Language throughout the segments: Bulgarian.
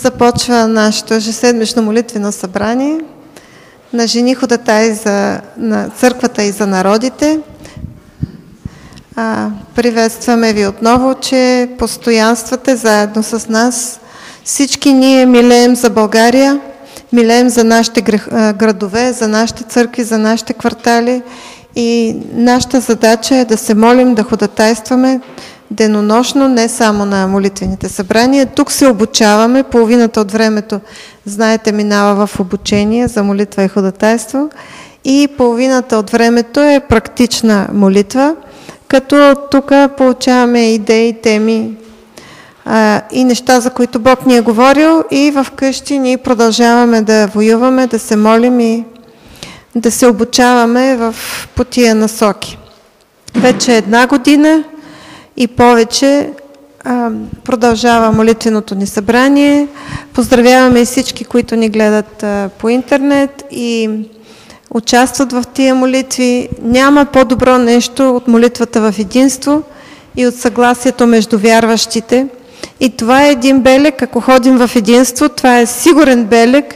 Започва нашето ежеседмично молитвено събрание на жени ходатаи на църквата и за народите. Приветстваме ви отново, че постоянствате заедно с нас. Всички ние милеем за България, милеем за нашите градове, за нашите църкви, за нашите квартали и нашата задача е да се молим, да ходатайстваме денонощно, не само на молитвените събрания. Тук се обучаваме, половината от времето, знаете, минава в обучение за молитва и ходатайство и половината от времето е практична молитва, като тук получаваме идеи, теми и неща, за които Бог ни е говорил, и в къщи ние продължаваме да воюваме, да се молим и да се обучаваме по тия насоки. Вече една година и повече продължава молитвеното ни събрание. Поздравяваме и всички, които ни гледат по интернет и участват в тия молитви. Няма по-добро нещо от молитвата в единство и от съгласието между вярващите. И това е един белег, ако ходим в единство, това е сигурен белег,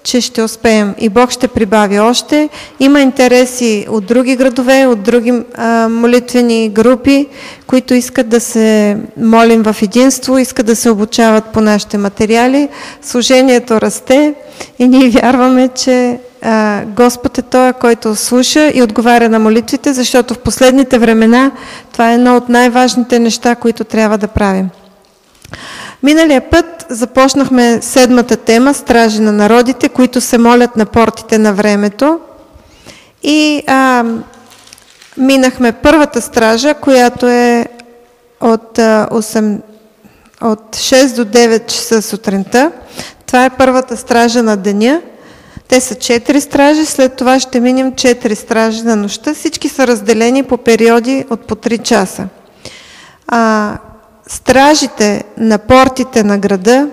че ще успеем и Бог ще прибави още. Има интереси от други градове, от други молитвени групи, които искат да се молим в единство, искат да се обучават по нашите материали. Служението расте и ние вярваме, че Господ е Той, който слуша и отговаря на молитвите, защото в последните времена това е едно от най-важните неща, които трябва да правим. Миналия път започнахме седмата тема "Стражи на народите, които се молят на портите на времето", и минахме първата стража, която е от 6 до 9 часа сутринта. Това е първата стража на деня. Те са 4 стражи, след това ще минем 4 стражи на нощта. Всички са разделени по периоди от по 3 часа. Стражите на портите на града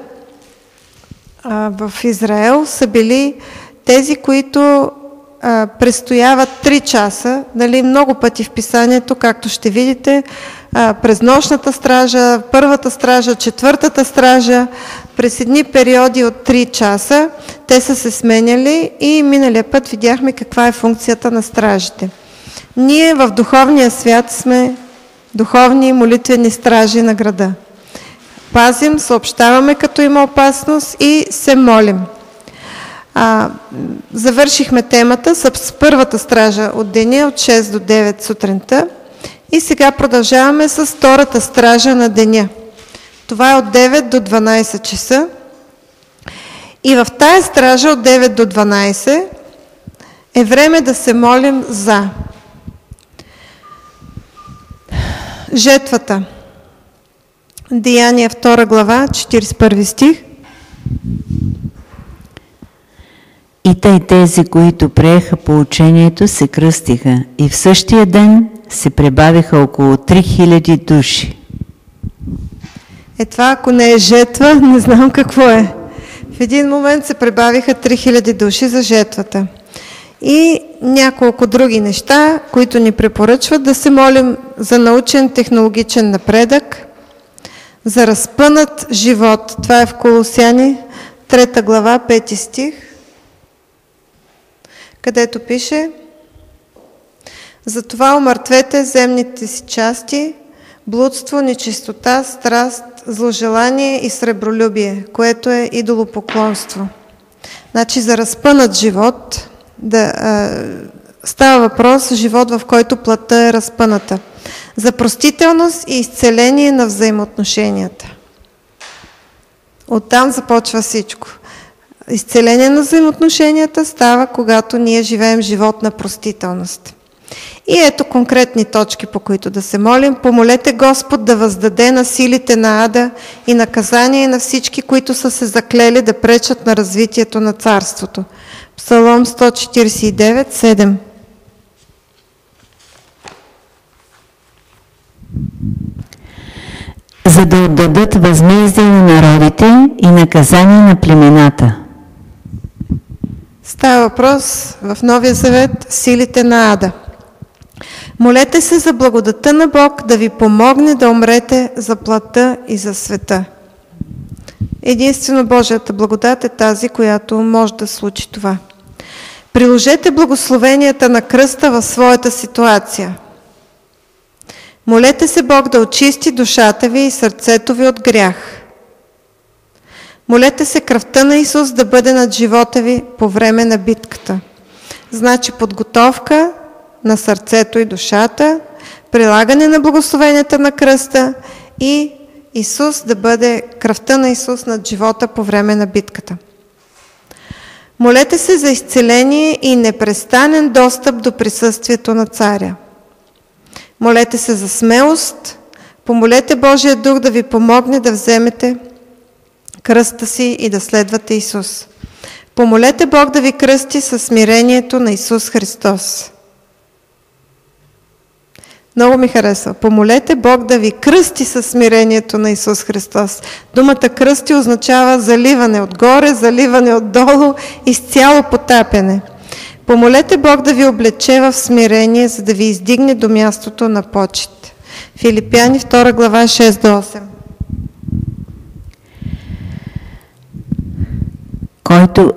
в Израел са били тези, които престояват 3 часа, нали, много пъти в писанието, както ще видите, през нощната стража, първата стража, четвъртата стража, през едни периоди от 3 часа, те са се сменяли и миналия път видяхме каква е функцията на стражите. Ние в духовния свят сме духовни молитвени стражи на града. Пазим, съобщаваме като има опасност и се молим. Завършихме темата с първата стража от деня от 6 до 9 сутринта и сега продължаваме с втората стража на деня. Това е от 9 до 12 часа и в тая стража от 9 до 12 е време да се молим за жетвата. Деяния 2 глава, 41 стих. И тъй тези, които приеха поучението, се кръстиха и в същия ден се прибавиха около 3000 души. Това, ако не е жетва, не знам какво е. В един момент се прибавиха 3000 души за жетвата. И няколко други неща, които ни препоръчват да се молим за научен технологичен напредък, за разпънат живот. Това е в Колосяни 3 глава, 5 стих, където пише: "Затова умъртвете земните си части, блудство, нечистота, страст, зложелание и сребролюбие", което е идолопоклонство. Значи за разпънат живот, става въпрос живот, в който плътта е разпъната. За простителност и изцеление на взаимоотношенията. Оттам започва всичко. Изцеление на взаимоотношенията става, когато ние живеем живот на простителност. И ето конкретни точки, по които да се молим. Помолете Господ да въздаде на силите на ада и наказание на всички, които са се заклели да пречат на развитието на царството. Псалом 149, 7. За да отдадат възмездие на народите и наказание на племената. Става въпрос в Новия Завет силите на ада. Молете се за благодата на Бог да ви помогне да умрете за плътта и за света. Единствено Божията благодат е тази, която може да случи това. Приложете благословенията на кръста в своята ситуация. Молете се Бог да очисти душата ви и сърцето ви от грях. Молете се кръвта на Исус да бъде над живота ви по време на битката. Значи подготовка на сърцето и душата, прилагане на благословенията на кръста и Исус да бъде кръвта на Исус над живота по време на битката. Молете се за изцеление и непрестанен достъп до присъствието на Царя. Молете се за смелост, помолете Божия дух да ви помогне да вземете кръста си и да следвате Исус. Помолете Бог да ви кръсти със смирението на Исус Христос. Много ми харесва. Помолете Бог да ви кръсти със смирението на Исус Христос. Думата кръсти означава заливане отгоре, заливане отдолу, изцяло потапяне. Помолете Бог да ви облече в смирение, за да ви издигне до мястото на почит. Филипяни 2 глава 6-8. Който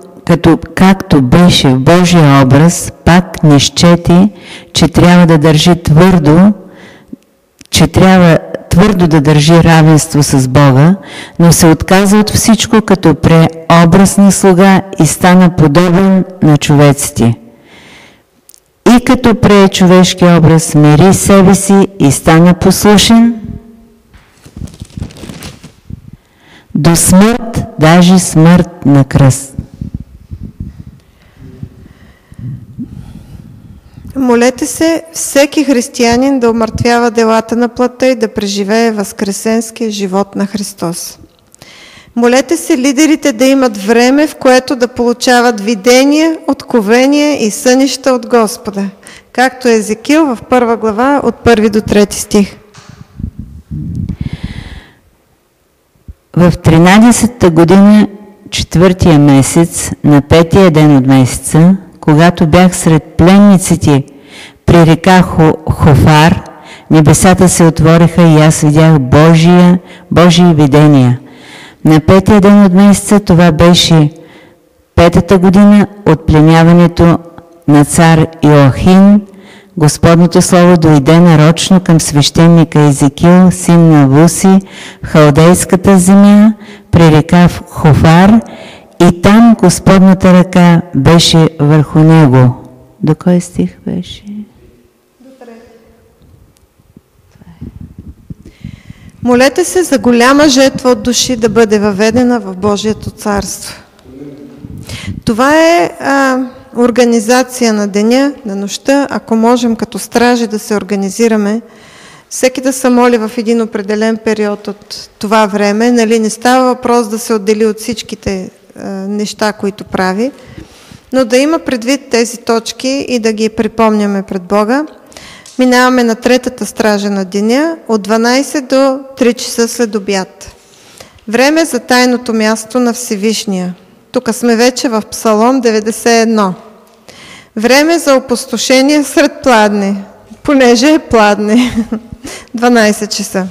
както беше в Божия образ, пак не счете, че трябва да държи твърдо да държи равенство с Бога, но се отказа от всичко, като пре образ на слуга и стана подобен на човеците. И като прие човешки образ, смири себе си и стана послушен до смърт, даже смърт на кръст. Молете се всеки християнин да омъртвява делата на плътта и да преживее възкресенския живот на Христос. Молете се лидерите да имат време, в което да получават видения, откровения и сънища от Господа, както Езекил в 1 глава от 1 до 3 стих. В 13-та година, 4-тия месец, на 5-тия ден от месеца, когато бях сред пленниците при река Хофар, небесата се отвориха и аз видях Божии видения. На 5-тия ден от месеца, това беше 5-та година от пленяването на цар Йоахин, Господното слово дойде нарочно към свещеника Езекил, син на Вуси, в халдейската земя, при река Хофар, и там Господната ръка беше върху него. До кой стих беше? До 3. Молете се за голяма жетва от души да бъде въведена в Божието царство. Това е организация на деня, на нощта. Ако можем като стражи да се организираме, всеки да се моли в един определен период от това време. Нали, не става въпрос да се отдели от всичките неща, които прави, но да има предвид тези точки и да ги припомняме пред Бога. Минаваме на 3-та стража на деня от 12 до 3 часа след обяд. Време за тайното място на Всевишния. Тук сме вече в Псалом 91. Време за опустошение сред пладне, понеже е пладне. 12 часа.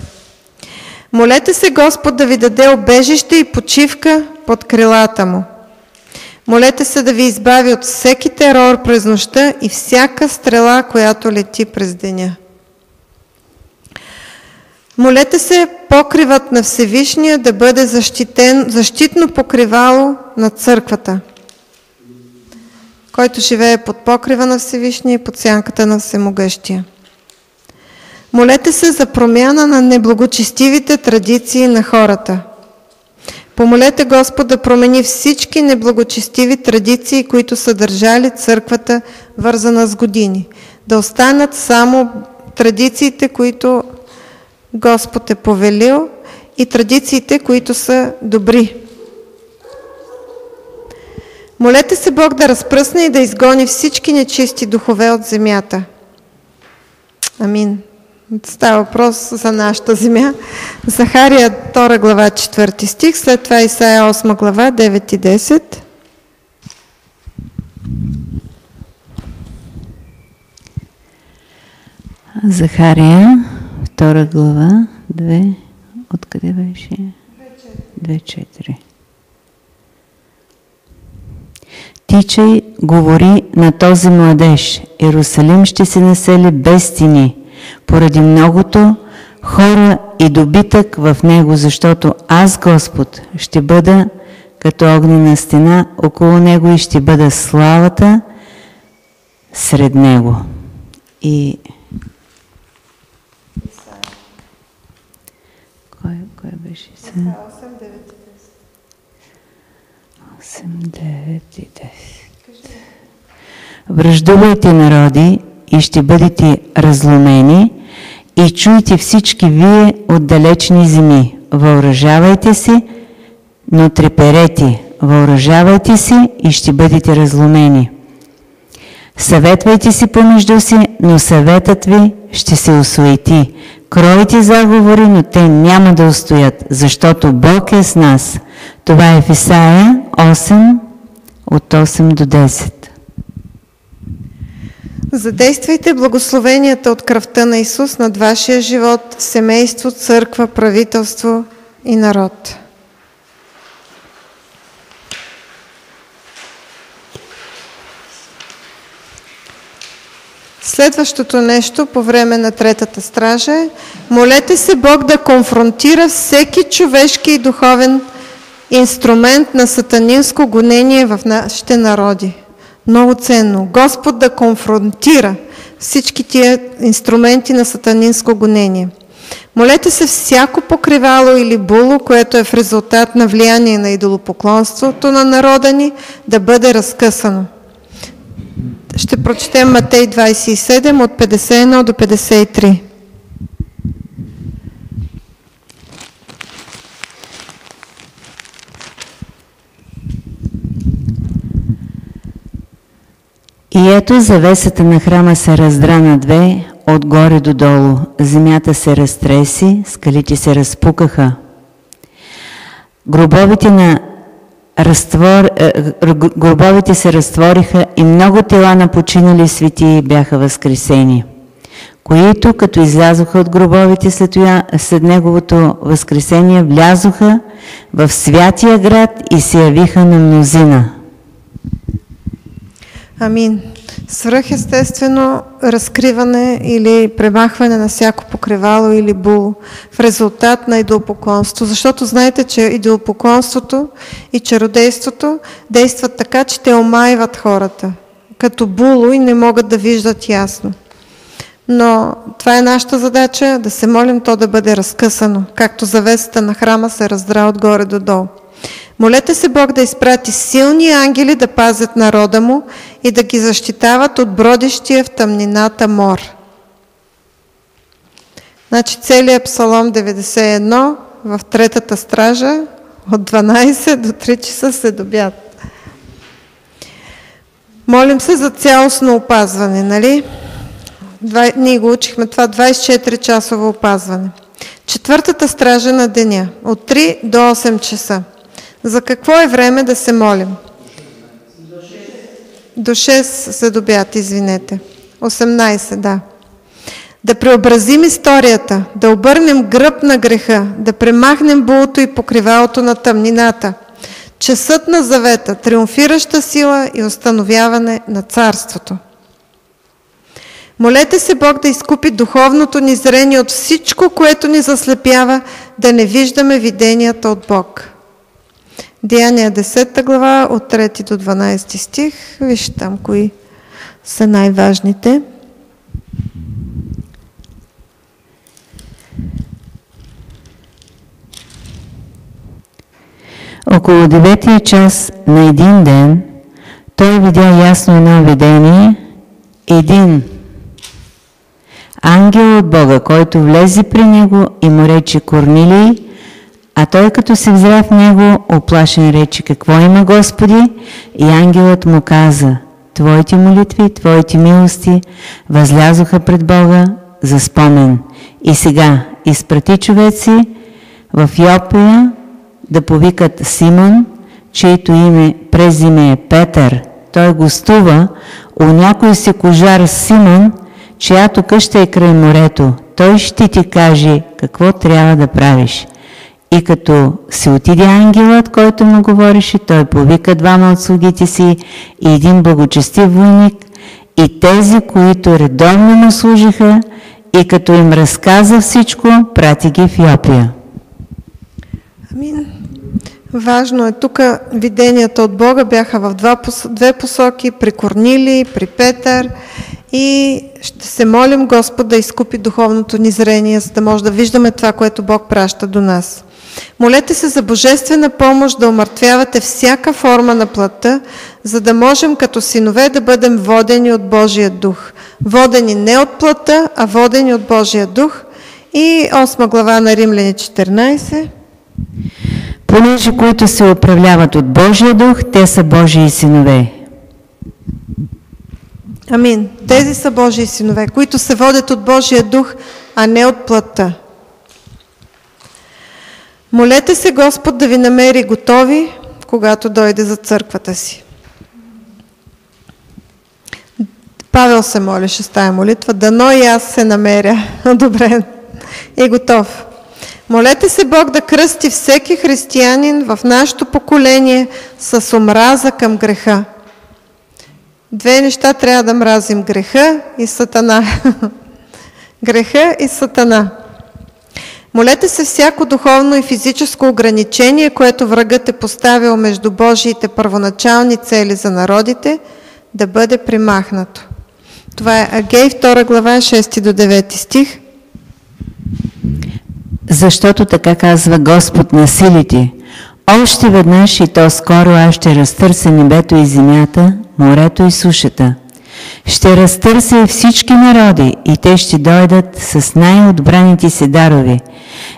Молете се Господ да ви даде обежище и почивка под крилата му. Молете се да ви избави от всеки терор през нощта и всяка стрела, която лети през деня. Молете се покривът на Всевишния да бъде защитно покривало на църквата, който живее под покрива на Всевишния и под сянката на Всемогъщия. Молете се за промяна на неблагочестивите традиции на хората. Помолете Господ да промени всички неблагочестиви традиции, които са държали църквата вързана с години. Да останат само традициите, които Господ е повелил, и традициите, които са добри. Молете се Бог да разпръсне и да изгони всички нечисти духове от земята. Амин. Става въпрос за нашата земя. Захария 2 глава 4 стих, след това Исаия 8 глава 9 и 10. Захария 2 глава 2, откъде беше? 2.4. Тичай, говори на този младеж. Иерусалим ще се насели без стени, поради многото хора и добитък в него, защото аз, Господ, ще бъда като огнена стена около него и ще бъда славата сред него. И кой беше? 8, 9 и 10. Враждувайте, народи, и ще бъдете разломени, и чуйте всички вие от далечни земи. Въоръжавайте се, но треперете. Въоръжавайте се и ще бъдете разломени. Съветвайте се помежду си, но съветът ви ще се осуети. Кройте заговори, но те няма да устоят, защото Бог е с нас. Това е в Исаия 8, от 8 до 10. Задействайте благословенията от кръвта на Исус над вашия живот, семейство, църква, правителство и народ. Следващото нещо по време на третата стража е: молете се Бог да конфронтира всеки човешки и духовен инструмент на сатанинско гонение в нашите народи. Много ценно. Господ да конфронтира всички тия инструменти на сатанинско гонение. Молете се всяко покривало или було, което е в резултат на влияние на идолопоклонството на народа ни, да бъде разкъсано. Ще прочетем Матей 27 от 51 до 53. И ето завесата на храма се раздра на две, отгоре до долу. Земята се разтреси, скалите се разпукаха. Гробовете се разтвориха и много тела на починали светии бяха възкресени, които, като излязоха от гробовете след неговото възкресение, влязоха в святия град и се явиха на мнозина. Амин. Свръхестествено разкриване или премахване на всяко покривало или було в резултат на идолопоклонство. Защото знаете, че идолопоклонството и чародейството действат така, че те омайват хората като було и не могат да виждат ясно. Но това е нашата задача, да се молим то да бъде разкъсано, както завесата на храма се раздра отгоре до долу. Молете се Бог да изпрати силни ангели да пазят народа му и да ги защитават от бродещия в тъмнината мор. Значи целият Псалом 91 в третата стража от 12 до 3 часа след обяд. Молим се за цялостно опазване, нали? Ние го учихме това 24-часово опазване. Четвъртата стража на деня от 3 до 8 часа. За какво е време да се молим? До 6 след обяд, извинете. 18, да. Да преобразим историята, да обърнем гръб на греха, да премахнем булото и покривалото на тъмнината. Часът на завета, триумфираща сила и установяване на царството. Молете се Бог да изкупи духовното ни зрение от всичко, което ни заслепява, да не виждаме виденията от Бог. Деяния 10 глава от 3 до 12 стих. Вижте там кои са най-важните. Около 9-тия час на един ден той видя ясно едно видение, един ангел от Бога, който влезе при него и му рече: Корнилий, а той като се взря в него, оплашен рече: какво има, Господи? И ангелът му каза: твоите молитви, твоите милости възлязоха пред Бога за спомен. И сега изпрати човеци в Йопия да повикат Симон, чието име през име е Петър. Той гостува у някой си кожар Симон, чиято къща е край морето. Той ще ти каже какво трябва да правиш. И като си отиде ангелът, който му говореше, той повика двама от слугите си и един благочестив войник и тези, които редовно му служиха, и като им разказа всичко, прати ги в Йопия. Амин. Важно е, тук виденията от Бога бяха в две посоки, при Корнилий, при Петър, и ще се молим Господ да изкупи духовното ни зрение, за да може да виждаме това, което Бог праща до нас. Молете се за божествена помощ да умъртвявате всяка форма на плътта, за да можем като синове да бъдем водени от Божия дух. Водени не от плътта, а водени от Божия дух. И 8 глава на Римляни 14. Понеже които се управляват от Божия дух, те са Божии синове. Амин. Тези са Божии синове, които се водят от Божия дух, а не от плътта. Молете се Господ да ви намери готови, когато дойде за църквата си. Павел се молеше с тая молитва, дано и аз се намеря одобрен и готов. Молете се Бог да кръсти всеки християнин в нашето поколение с омраза към греха. Две неща трябва да мразим: греха и сатана. Греха и сатана. Молете се всяко духовно и физическо ограничение, което врагът е поставил между Божиите първоначални цели за народите, да бъде примахнато. Това е Агей 2 глава 6 до 9 стих. Защото така казва Господ на силите: още веднъж, и то скоро, аз ще разтърся небето и земята, морето и сушата. Ще разтърся и всички народи, и те ще дойдат с най-отбраните си дарови.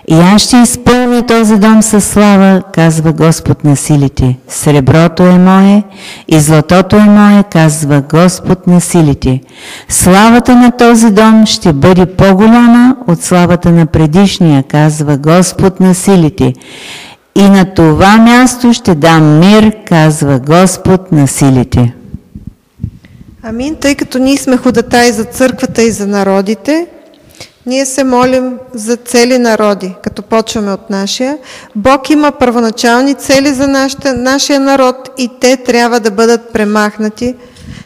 И аз ще изпълня този дом със слава, казва Господ на силите. Среброто е мое и златото е мое, казва Господ на силите. Славата на този дом ще бъде по-голяма от славата на предишния, казва Господ на силите. И на това място ще дам мир, казва Господ на силите. Амин. Тъй като ние сме ходатаи за църквата и за народите, ние се молим за цели народи, като почваме от нашия. Бог има първоначални цели за нашия народ и те трябва да бъдат премахнати,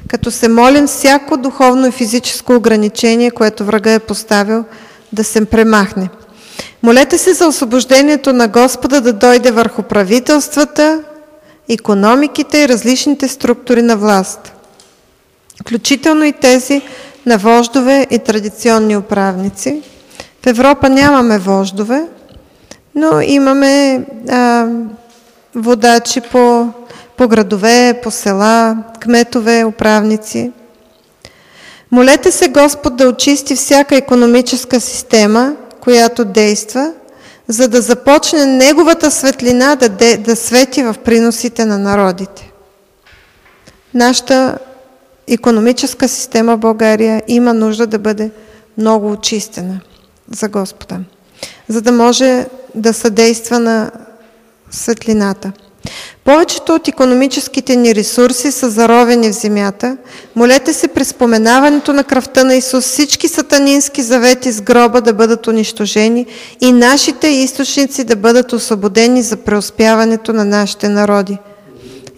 като се молим всяко духовно и физическо ограничение, което врага е поставил, да се премахне. Молете се за освобождението на Господа да дойде върху правителствата, икономиките и различните структури на власт, включително и тези на вождове и традиционни управници. В Европа нямаме вождове, но имаме водачи по градове, по села, кметове, управници. Молете се Господ да очисти всяка икономическа система, която действа, за да започне Неговата светлина да свети в приносите на народите. Нашата икономическа система в България има нужда да бъде много очистена за Господа, за да може да съдейства на светлината. Повечето от икономическите ни ресурси са заровени в земята. Молете се при споменаването на кръвта на Исус всички сатанински завети с гроба да бъдат унищожени и нашите източници да бъдат освободени за преуспяването на нашите народи.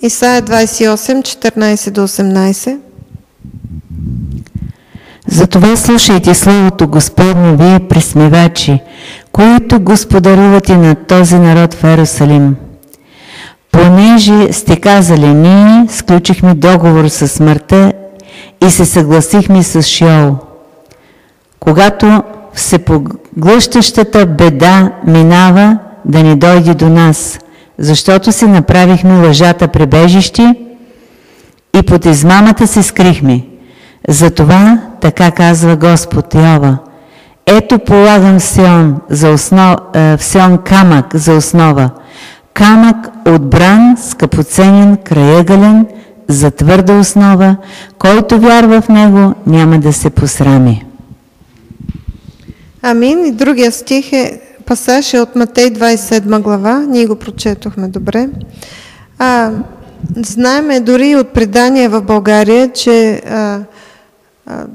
Исаия 28, 14 до 18. Затова слушайте Словото Господно, вие присмивачи, които господарувате над този народ в Иерусалим. Понеже сте казали, ние сключихме договор с смъртта и се съгласихме с Шиол. Когато всепоглъщащата беда минава, да не дойде до нас, защото си направихме лъжата пребежище и под измамата се скрихме. Затова така казва Господ Йова: ето полагам в Сион камък за основа, камък отбран, скъпоценен, краягълен, за твърда основа, който вярва в него, няма да се посрами. Амин. И другия стих пасаж от Матей 27 глава, ние го прочетохме добре. Знаеме дори от предания в България, че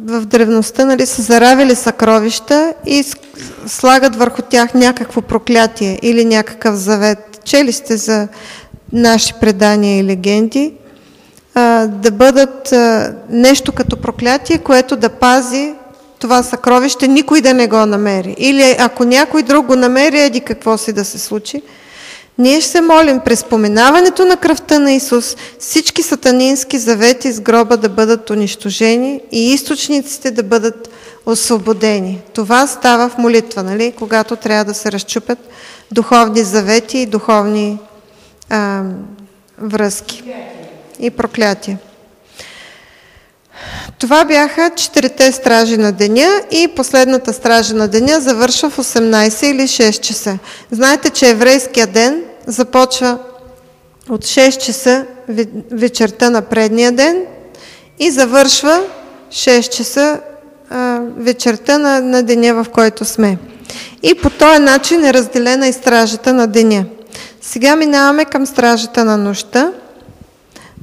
в древността, нали, са заравили съкровища и слагат върху тях някакво проклятие или някакъв завет. Чели сте за наши предания и легенди, да бъдат нещо като проклятие, което да пази това съкровище, никой да не го намери. Или ако някой друг го намери, еди какво си да се случи. Ние ще се молим през споменаването на кръвта на Исус всички сатанински завети с гроба да бъдат унищожени и източниците да бъдат освободени. Това става в молитва, нали? Когато трябва да се разчупят духовни завети и духовни връзки и проклятия. Това бяха 4-те стражи на деня и последната стража на деня завършва в 18 или 6 часа. Знаете, че еврейския ден започва от 6 часа вечерта на предния ден и завършва 6 часа вечерта на деня, в който сме. И по този начин е разделена и стражата на деня. Сега минаваме към стражата на нощта.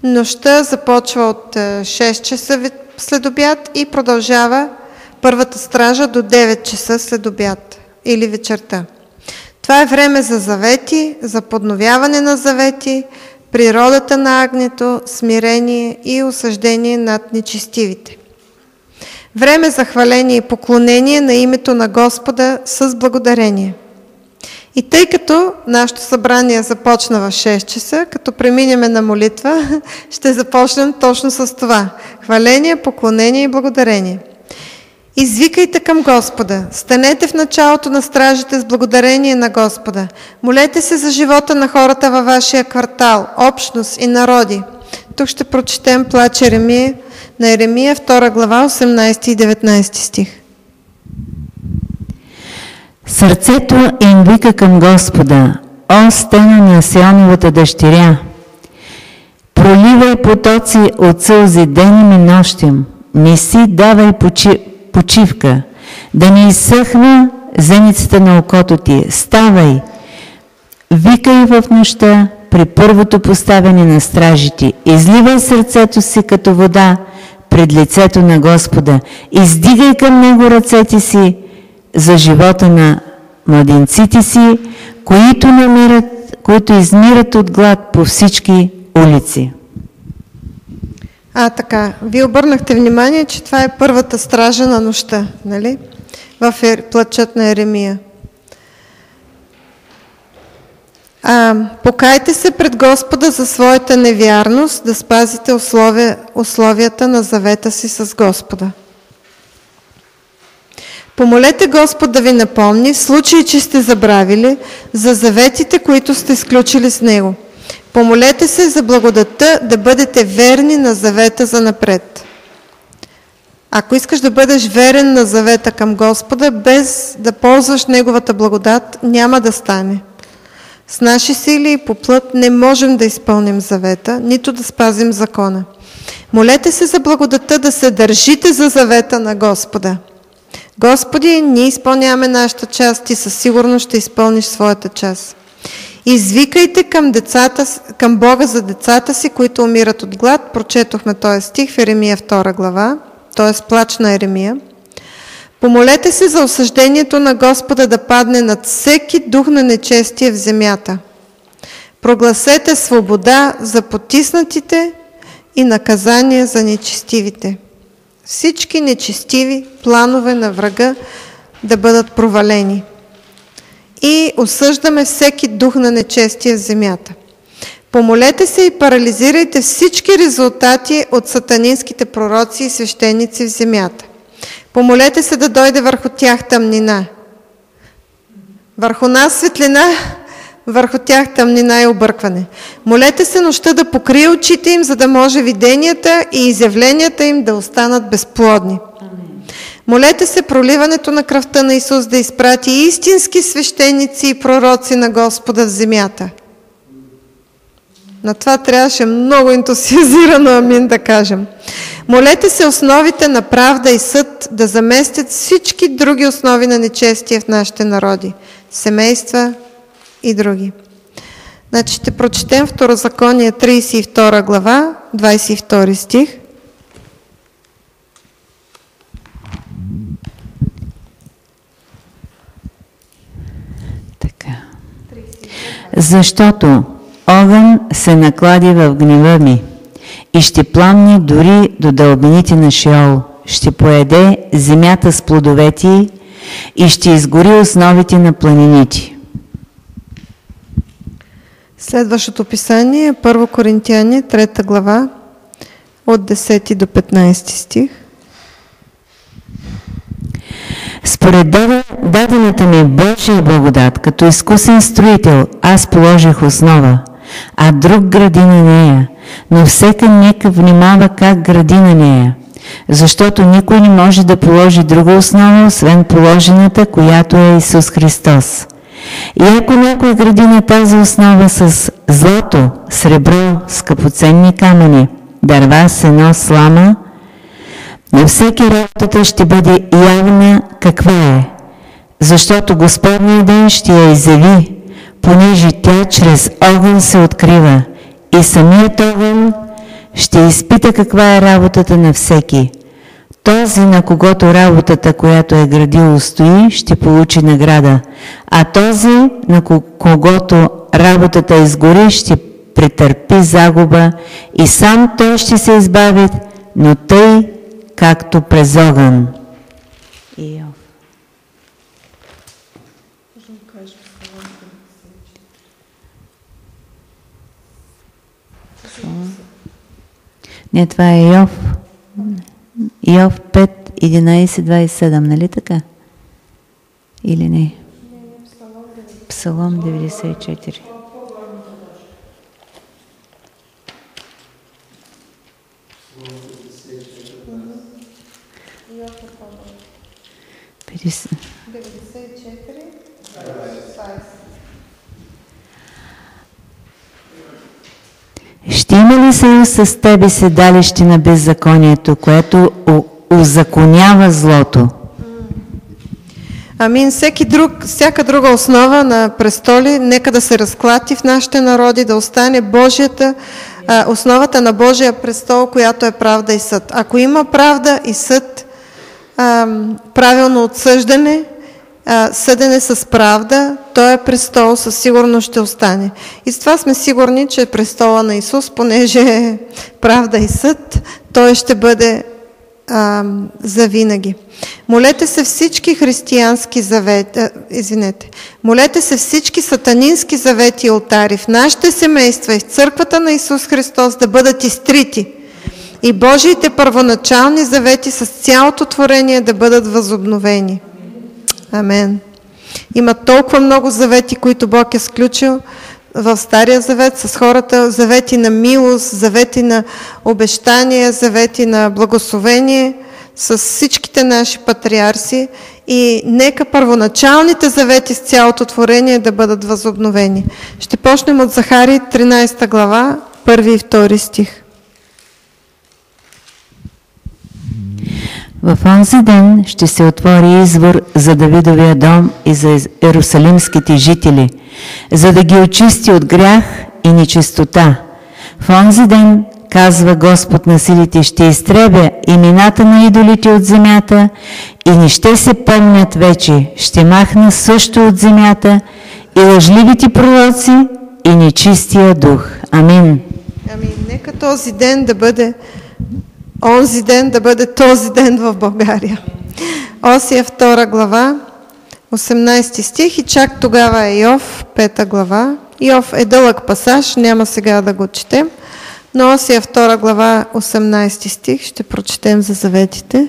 Нощта започва от 6 часа след обяд и продължава първата стража до 9 часа след обяд или вечерта. Това е време за завети, за подновяване на завети, природата на агнето, смирение и осъждение над нечестивите. Време за хваление и поклонение на името на Господа с благодарение. И тъй като нашето събрание започна в 6 часа, като преминеме на молитва, ще започнем точно с това. Хваление, поклонение и благодарение. Извикайте към Господа. Станете в началото на стражите с благодарение на Господа. Молете се за живота на хората във вашия квартал, общност и народи. Тук ще прочетем плач на Еремия, 2 глава, 18 и 19 стих. Сърцето им вика към Господа, о стена на Сионовата дъщеря. Проливай потоци от сълзи денем и нощем, не си давай почивка, да не изсъхна зеницата на окото ти. Ставай, викай в нощта при първото поставяне на стражите, изливай сърцето си като вода пред лицето на Господа, издигай към Него ръцете си за живота на младенците си, които измират от глад по всички улици. Така, вие обърнахте внимание, че това е първата стража на нощта, нали? В плачът на Еремия. Покайте се пред Господа за своята невярност, да спазите условията на завета си с Господа. Помолете Господ да ви напомни, в случай, че сте забравили, за заветите, които сте сключили с Него. Помолете се за благодатта да бъдете верни на завета за напред. Ако искаш да бъдеш верен на завета към Господа, без да ползваш Неговата благодат, няма да стане. С наши сили и по плът не можем да изпълним завета, нито да спазим закона. Молете се за благодатта да се държите за завета на Господа. Господи, ние изпълняваме нашата част и със сигурност ще изпълниш своята част. Извикайте към Бога за децата си, които умират от глад. Прочетохме този стих в Еремия 2 глава, т.е. плач на Еремия. Помолете се за осъждението на Господа да падне над всеки дух на нечестие в земята. Прогласете свобода за потиснатите и наказание за нечестивите. Всички нечестиви планове на врага да бъдат провалени. И осъждаме всеки дух на нечестие в земята. Помолете се и парализирайте всички резултати от сатанинските пророци и свещеници в земята. Помолете се да дойде върху тях тъмнина. Върху нас светлина, върху тях тъмнина и объркване. Молете се нощта да покрие очите им, за да може виденията и изявленията им да останат безплодни. Молете се проливането на кръвта на Исус да изпрати истински свещеници и пророци на Господа в земята. На това трябваше много ентусиазирано амин да кажем. Молете се основите на правда и съд да заместят всички други основи на нечестие в нашите народи, семейства и други. Значи ще прочетем Второзаконие 32 глава, 22 стих. Защото огън се наклади в гнева ми и ще пламни дори до дълбините на Шеол. Ще поеде земята с плодовете й и ще изгори основите на планините. Следващото писание е 1 Коринтияни, 3 глава, от 10 до 15 стих. Според дадената ми Божия благодат, като изкусен строител, аз положих основа, а друг гради на нея, но всеки нека внимава как гради на нея, защото никой не може да положи друга основа, освен положената, която е Исус Христос. И ако някой гради на тази основа с злато, сребро, скъпоценни камъни, дърва, сено, слама, на всеки работата ще бъде явна каква е, защото Господния ден ще я изяви, понеже тя чрез огън се открива и самият огън ще изпита каква е работата на всеки. Този, на когото работата, която е градил, устои, ще получи награда, а този, на когото работата изгори, ще претърпи загуба и сам той ще се избави, но тъй, както през огън. Не, това е Йов. Йов 5, 11, 27, нали така? Или не? Псалом 94. Ще има ли съюз с тебе седалище на беззаконието, което узаконява злото? Амин. Всяка друга основа на престоли, нека да се разклати в нашите народи, да остане основата на Божия престол, която е правда и съд. Ако има правда и съд, правилно отсъждане, съдене с правда, той е престол, със сигурност ще остане. И с това сме сигурни, че престола на Исус, понеже е правда и съд, той ще бъде завинаги. Молете се всички християнски завети, молете се всички сатанински завети и олтари в нашите семейства и в църквата на Исус Христос да бъдат изтрити и Божиите първоначални завети с цялото творение да бъдат възобновени. Амен. Има толкова много завети, които Бог е сключил в Стария завет с хората, завети на милост, завети на обещания, завети на благословение с всичките наши патриарси и нека първоначалните завети с цялото творение да бъдат възобновени. Ще почнем от Захари 13 глава, 1 и 2 стих. В онзи ден ще се отвори извор за Давидовия дом и за иерусалимските жители, за да ги очисти от грях и нечистота. В онзи ден, казва Господ на силите, ще изтребя имената на идолите от земята и не ще се помнят вече. Ще махна също от земята и лъжливите пророци и нечистия дух. Амин. Амин. Нека този ден да бъде онзи ден да бъде този ден в България. Осия 2 глава, 18 стих и чак тогава е Йов, 5 глава. Йов е дълъг пасаж, няма сега да го четем, но Осия 2 глава, 18 стих ще прочетем за заветите.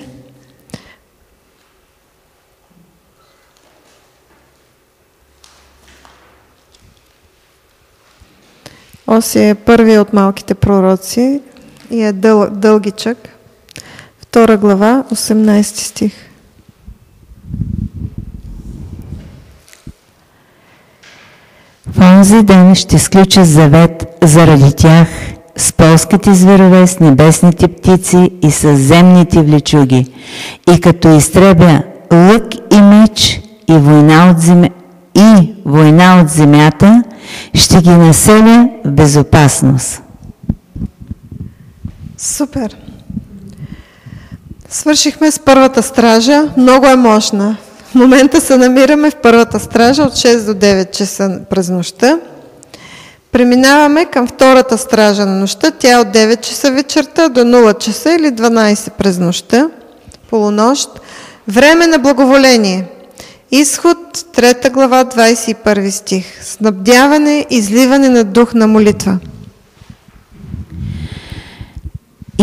Осия е първият от малките пророци и е дългичък. 2 глава, 18 стих. В онзи ден ще сключа завет заради тях с полските зверове, с небесните птици и с земните влечуги. И като изтребя лък и меч и война от земята, ще ги населя в безопасност. Супер! Свършихме с първата стража. Много е мощна. В момента се намираме в първата стража от 6 до 9 часа през нощта. Преминаваме към втората стража на нощта. Тя е от 9 часа вечерта до 0 часа или 12 през нощта, полунощ. Време на благоволение. Изход 3 глава, 21 стих. Снабдяване, изливане на дух на молитва.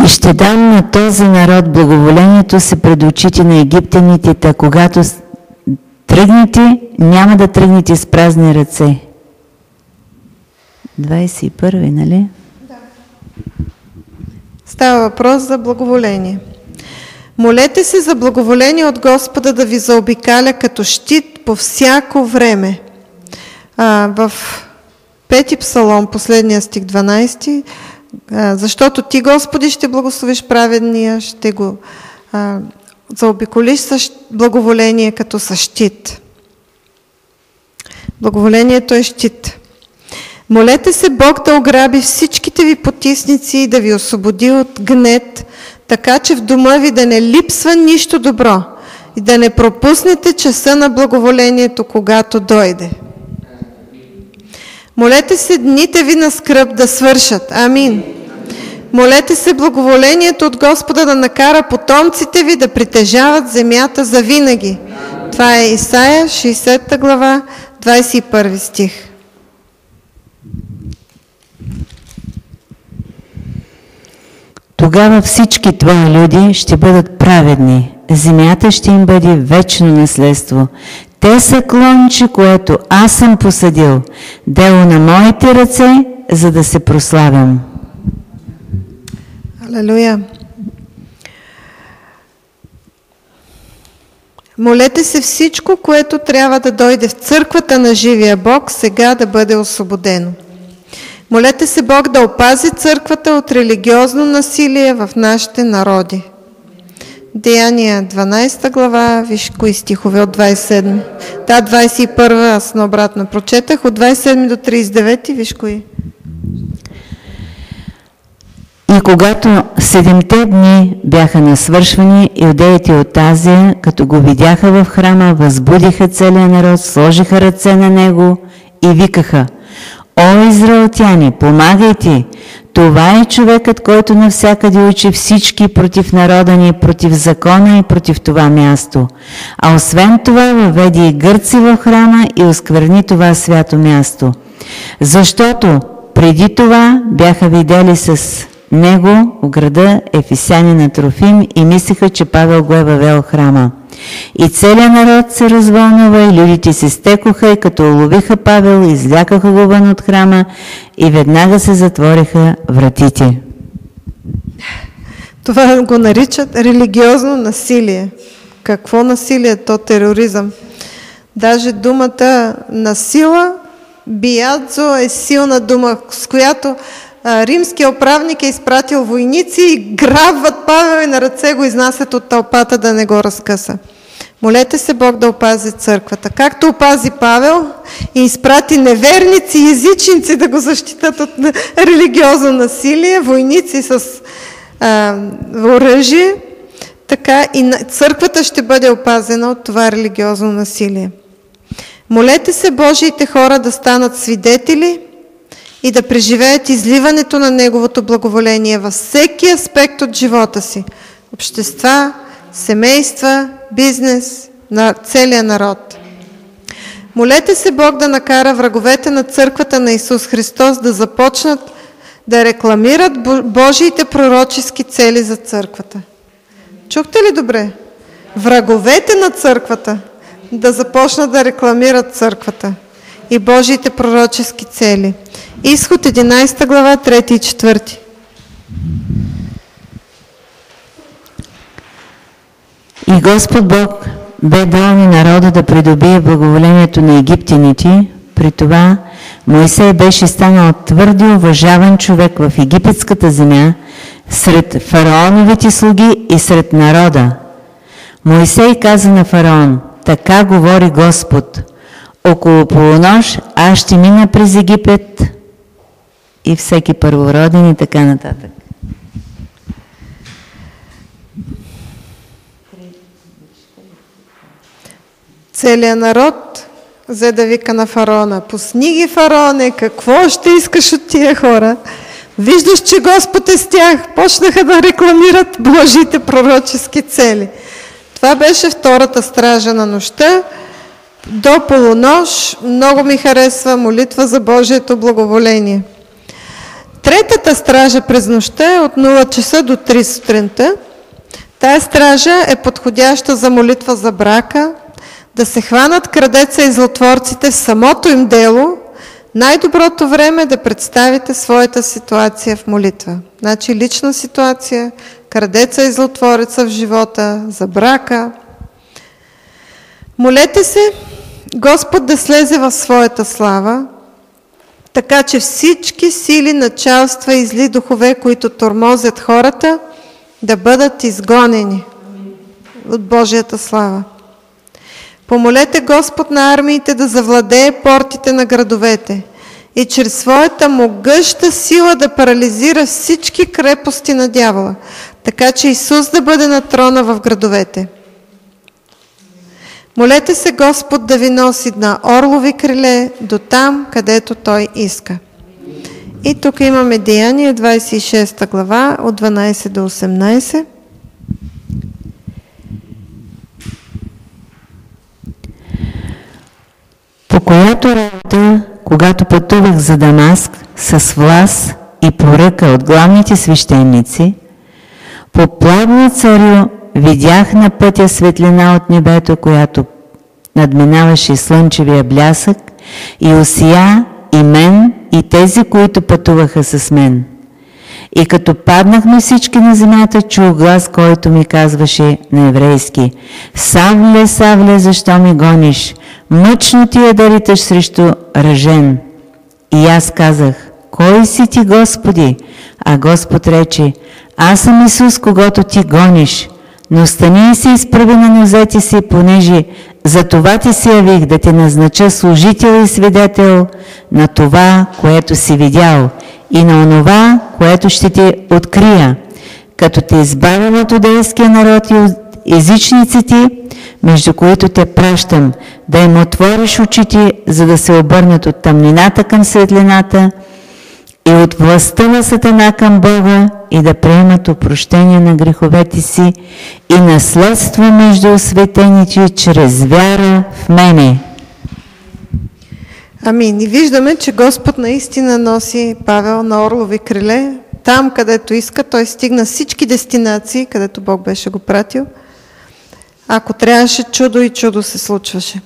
И ще дам на този народ благоволението си пред очите на египтяните, та когато тръгнете, няма да тръгнете с празни ръце. 21, нали? Да. Става въпрос за благоволение. Молете се за благоволение от Господа да ви заобикаля като щит по всяко време. В 5 псалом, последния стих 12, защото ти, Господи, ще благословиш праведния, ще го заобиколиш с благоволение като с щит. Благоволението е щит. Молете се Бог да ограби всичките ви потисници и да ви освободи от гнет, така че в дома ви да не липсва нищо добро и да не пропуснете часа на благоволението, когато дойде. Молете се дните ви на скръб да свършат. Амин. Молете се благоволението от Господа да накара потомците ви да притежават земята за винаги. Това е Исаия, 60 глава, 21 стих. Тогава всички твои люди ще бъдат праведни. Земята ще им бъде вечно наследство. Те са клонче, което аз съм посадил, дело на моите ръце, за да се прославям. Алелуя! Молете се всичко, което трябва да дойде в църквата на живия Бог, сега да бъде освободено. Молете се Бог да опази църквата от религиозно насилие в нашите народи. Деяния 12 глава, виж кои стихове от 27. Да, 21, аз наобратно прочетах, от 27 до 39, виж кои. И когато 7 дни бяха насвършвани, иудеите от Азия, като го видяха в храма, възбудиха целия народ, сложиха ръце на него и викаха: О, израелтяни, помагайте! Това е човекът, който навсякъде учи всички против народа ни, против закона и против това място. А освен това въведе и гърци в храма и оскверни това свято място. Защото преди това бяха видели с него в града ефесяни на Трофим и мислеха, че Павел го е въвел храма. И целият народ се развълнува и людите се стекоха и като уловиха Павел, излякаха го вън от храма и веднага се затвориха вратите. Това го наричат религиозно насилие. Какво насилие? То тероризъм. Даже думата насила, биядзо, е силна дума, с която римския управник е изпратил войници и грабват Павел и на ръце го изнасят от тълпата да не го разкъса. Молете се Бог да опази църквата. Както опази Павел и изпрати неверници и езичници да го защитат от религиозно насилие, войници с оръжие, така и църквата ще бъде опазена от това религиозно насилие. Молете се Божиите хора да станат свидетели и да преживеят изливането на Неговото благоволение във всеки аспект от живота си. Общества, семейства, бизнес, на целия народ. Молете се Бог да накара враговете на църквата на Исус Христос да започнат да рекламират Божиите пророчески цели за църквата. Чухте ли добре? Враговете на църквата да започнат да рекламират църквата и Божиите пророчески цели. Изход 11 глава, 3 и 4. И Господ Бог бе дал на народа да придобие благоволението на египтяните. При това Моисей беше станал твърди уважаван човек в египетската земя, сред фараоновите слуги и сред народа. Моисей каза на фараон: така говори Господ, около полунощ аз ще мина през Египет и всеки първороден и така нататък. Целият народ взе да вика на фараона: пусни ги, фараоне, какво ще искаш от тия хора? Виждаш, че Господ е с тях. Почнаха да рекламират Божиите пророчески цели. Това беше втората стража на нощта. До полунощ много ми харесва молитва за Божието благоволение. Третата стража през нощта е от 0 часа до 3 сутринта. Тая стража е подходяща за молитва за брака, да се хванат крадеца и злотворците в самото им дело. Най-доброто време е да представите своята ситуация в молитва. Значи лична ситуация, крадеца и злотвореца в живота, за брака. Молете се Господ да слезе в своята слава, така че всички сили, началства и зли духове, които тормозят хората, да бъдат изгонени от Божията слава. Помолете Господ на армиите да завладее портите на градовете и чрез своята могъща сила да парализира всички крепости на дявола, така че Исус да бъде на трона в градовете. Молете се Господ да ви носи на орлови криле до там, където Той иска. И тук имаме Деяния, 26 глава, от 12 до 18. По която работа, когато пътувах за Дамаск с власт и поръка от главните свещеници, по плавно царю видях на пътя светлина от небето, която надминаваше слънчевия блясък и осия и мен, и тези, които пътуваха с мен. И като паднахме всички на земята, чух глас, който ми казваше на еврейски: Савле, Савле, защо ми гониш? Мъчно ти е да риташ срещу ръжен. И аз казах: Кой си ти, Господи? А Господ рече: Аз съм Исус, когото ти гониш. Но стани и се изправи на нозете си, понеже за това ти се явих, да те назнача служител и свидетел на това, което си видял, и на онова, което ще те открия, като те избавям от юдейския народ и от езичниците, между които те пращам, да им отвориш очите, за да се обърнат от тъмнината към светлината и от властта на Сатана към Бога, и да приемат опрощение на греховете си и наследство между осветените чрез вяра в мене. Амин. И виждаме, че Господ наистина носи Павел на орлови криле. Там, където иска, той стигна всички дестинации, където Бог беше го пратил. Ако трябваше чудо, и чудо се случваше.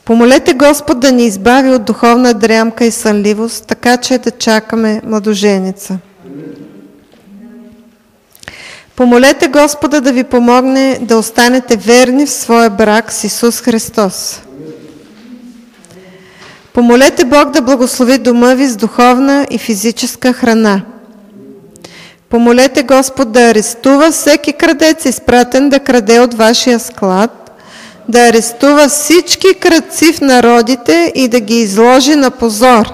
Помолете Господ да ни избави от духовна дрямка и сънливост, така че да чакаме младоженица. Помолете Господа да ви помогне да останете верни в своя брак с Исус Христос. Помолете Бог да благослови дома ви с духовна и физическа храна. Помолете Господ да арестува всеки крадец, изпратен да краде от вашия склад, да арестува всички крадци в народите и да ги изложи на позор.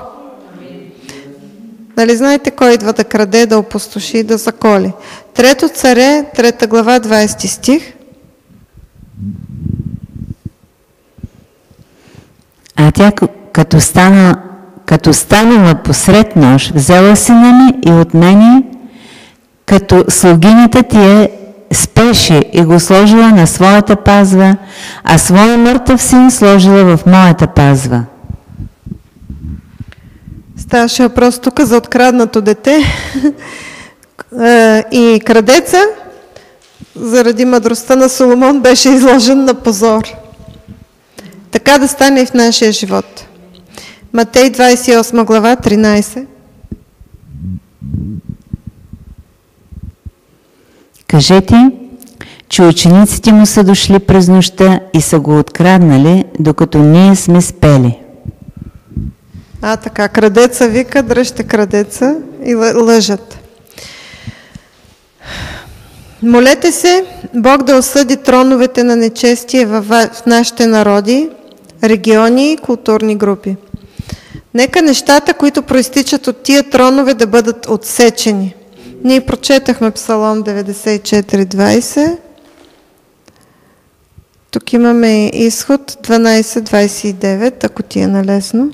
Нали знаете кой идва да краде, да опустоши и да заколи? 3 Царе, 3 глава, 20 стих. А тя, като станала посред нощ, взела сина ми и от мене, като слугинята ти е, спеше и го сложила на своята пазва, а своя мъртъв син сложила в моята пазва. Ставаше въпрос тук за откраднато дете и крадеца, заради мъдростта на Соломон, беше изложен на позор. Така да стане и в нашия живот. Матей 28 глава, 13. Кажете, че учениците му са дошли през нощта и са го откраднали, докато ние сме спели. Така, крадеца вика, дръжте крадеца, и лъжат. Молете се Бог да осъди троновете на нечестие в нашите народи, региони и културни групи. Нека нещата, които проистичат от тия тронове, да бъдат отсечени. Ние прочетахме Псалом 94:20. Тук имаме изход 12.29, ако ти е налесно.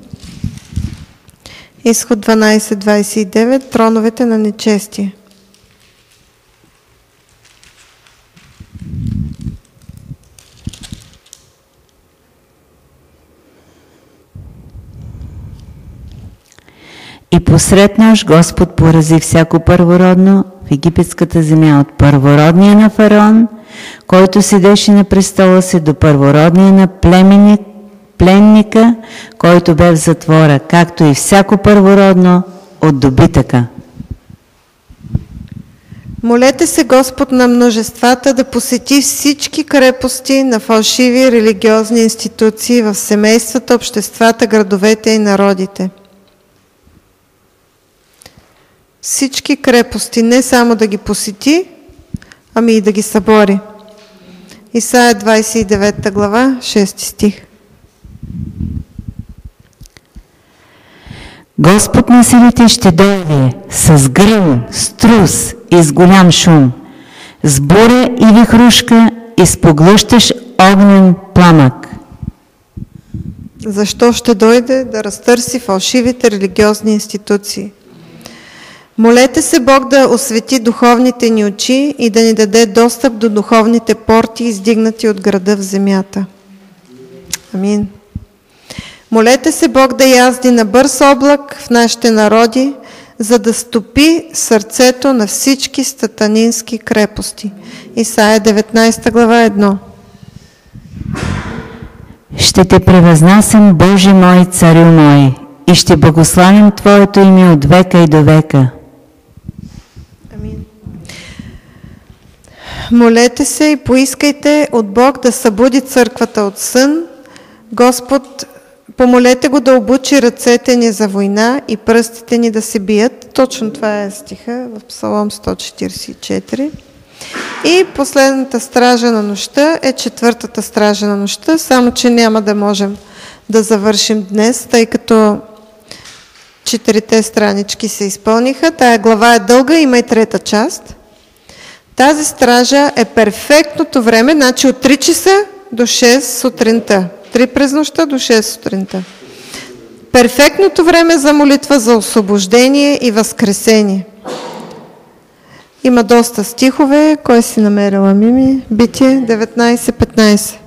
Изход 12.29, троновете на нечестие. И посред нощ Господ порази всяко първородно в египетската земя, от първородния на фараон, който седеше на престола си, до първородния на пленника, който бе в затвора, както и всяко първородно от добитъка. Молете се Господ на множествата да посети всички крепости на фалшиви религиозни институции в семействата, обществата, градовете и народите. Всички крепости, не само да ги посети, ами и да ги събори. Исаия 29 глава, 6 стих. Господ на силите ще дойде с гръм, с трус и с голям шум, с буря и вихрушка и с поглъщащ огнен пламък. Защо ще дойде? Да разтърси фалшивите религиозни институции. Молете се Бог да освети духовните ни очи и да ни даде достъп до духовните порти, издигнати от града в земята. Амин. Молете се Бог да язди на бърз облак в нашите народи, за да стопи сърцето на всички сатанински крепости. Исаия 19 глава 1. Ще те превъзнасям, Боже мой, царю мой, и ще благославим Твоето име от века и до века. Амин. Молете се и поискайте от Бог да събуди църквата от сън. Господ, помолете го да обучи ръцете ни за война и пръстите ни да се бият. Точно това е стиха в Псалом 144. И последната стража на нощта е четвъртата стража на нощта, само че няма да можем да завършим днес, тъй като 4 странички се изпълниха. Тая глава е дълга, има и трета част. Тази стража е перфектното време, значи от 3 часа до 6 сутринта. 3 през нощта до 6 сутринта. Перфектното време за молитва за освобождение и възкресение. Има доста стихове. Кой си намерила, Мими? Битие 19:15.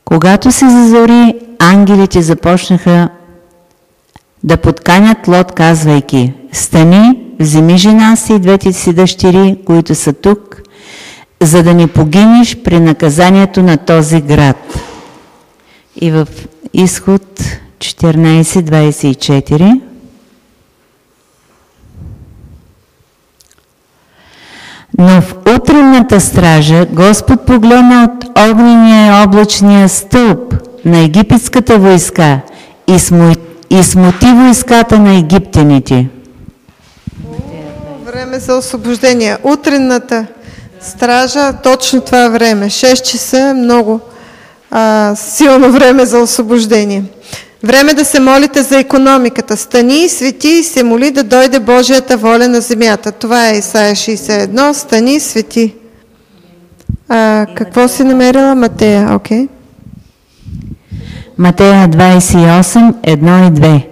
Когато се зазори, ангелите започнаха да подканят Лот, казвайки: стани, вземи жена си и 2 си дъщери, които са тук, за да не погинеш при наказанието на този град. И в Изход 14:24. Но в утринната стража Господ погледна от огнения и облачния стълб на египетската войска и смути войската на египтяните. Време за освобождение. Утринната стража, точно това време. 6 часа е много силно време за освобождение. Време да се молите за икономиката. Стани, свети и се моли да дойде Божията воля на земята. Това е Исаия 61. Стани, свети. Какво си намерила? Матея, окей. Матея 28, 1 и 2.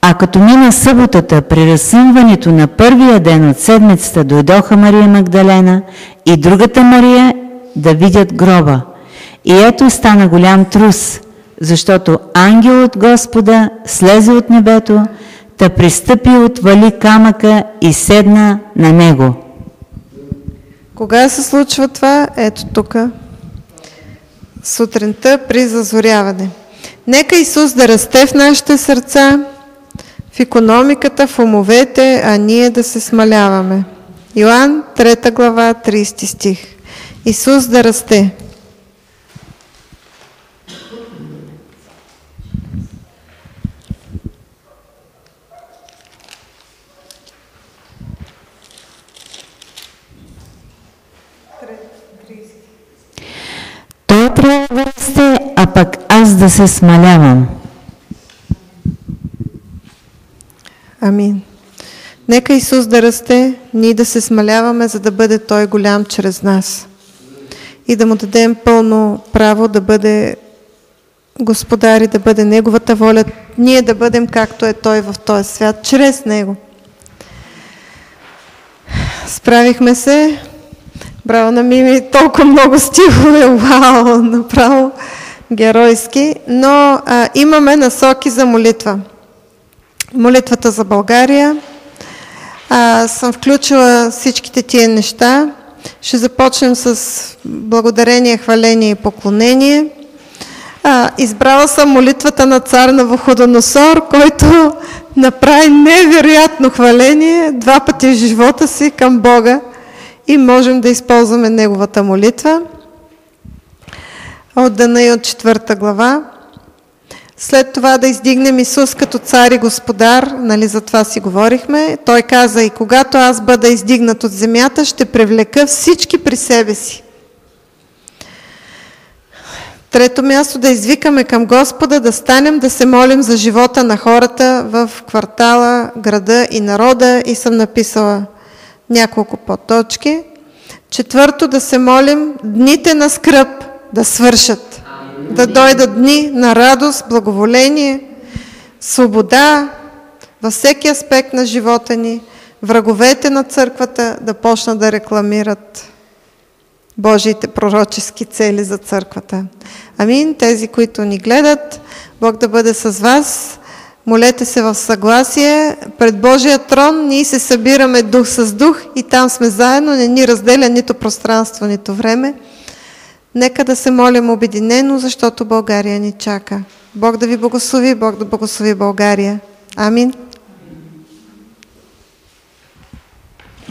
А като мина съботата, при разсъмването на първия ден от седмицата, дойдоха Мария Магдалена и другата Мария да видят гроба. И ето стана голям трус, защото ангел от Господа слезе от небето, та пристъпи, отвали камъка и седна на него. Кога се случва това? Ето тук. Сутринта при зазоряване. Нека Исус да расте в нашите сърца, в икономиката, в умовете, а ние да се смаляваме. Йоан 3 глава, 30 стих. Исус да расте. Той трябва да расте, а пък аз да се смалявам. Амин. Нека Исус да расте, ние да се смаляваме, за да бъде Той голям чрез нас. И да му дадем пълно право да бъде Господар и да бъде Неговата воля, ние да бъдем както е Той в този свят, чрез Него. Справихме се. Браво на Мими, толкова много стихове, вау, направо геройски, но имаме насоки за молитва. Молитвата за България. Съм включила всичките тия неща. Ще започнем с благодарение, хваление и поклонение. Избрала съм молитвата на цар Навуходоносор, който направи невероятно хваление 2 пъти в живота си към Бога и можем да използваме неговата молитва. От Данаил от 4 глава. След това да издигнем Исус като цар и господар, нали, за това си говорихме. Той каза: и когато аз бъда издигнат от земята, ще привлека всички при себе си. Трето място, да извикаме към Господа, да станем да се молим за живота на хората в квартала, града и народа, и съм написала няколко подточки. Четвърто, да се молим дните на скръб да свършат. Да дойдат дни на радост, благоволение, свобода във всеки аспект на живота ни. Враговете на църквата да почнат да рекламират Божиите пророчески цели за църквата. Амин. Тези, които ни гледат, Бог да бъде с вас. Молете се в съгласие. Пред Божия трон ние се събираме дух с дух и там сме заедно. Не ни разделя нито пространство, нито време. Нека да се молим обединено, защото България ни чака. Бог да ви благослови, Бог да благослови България. Амин.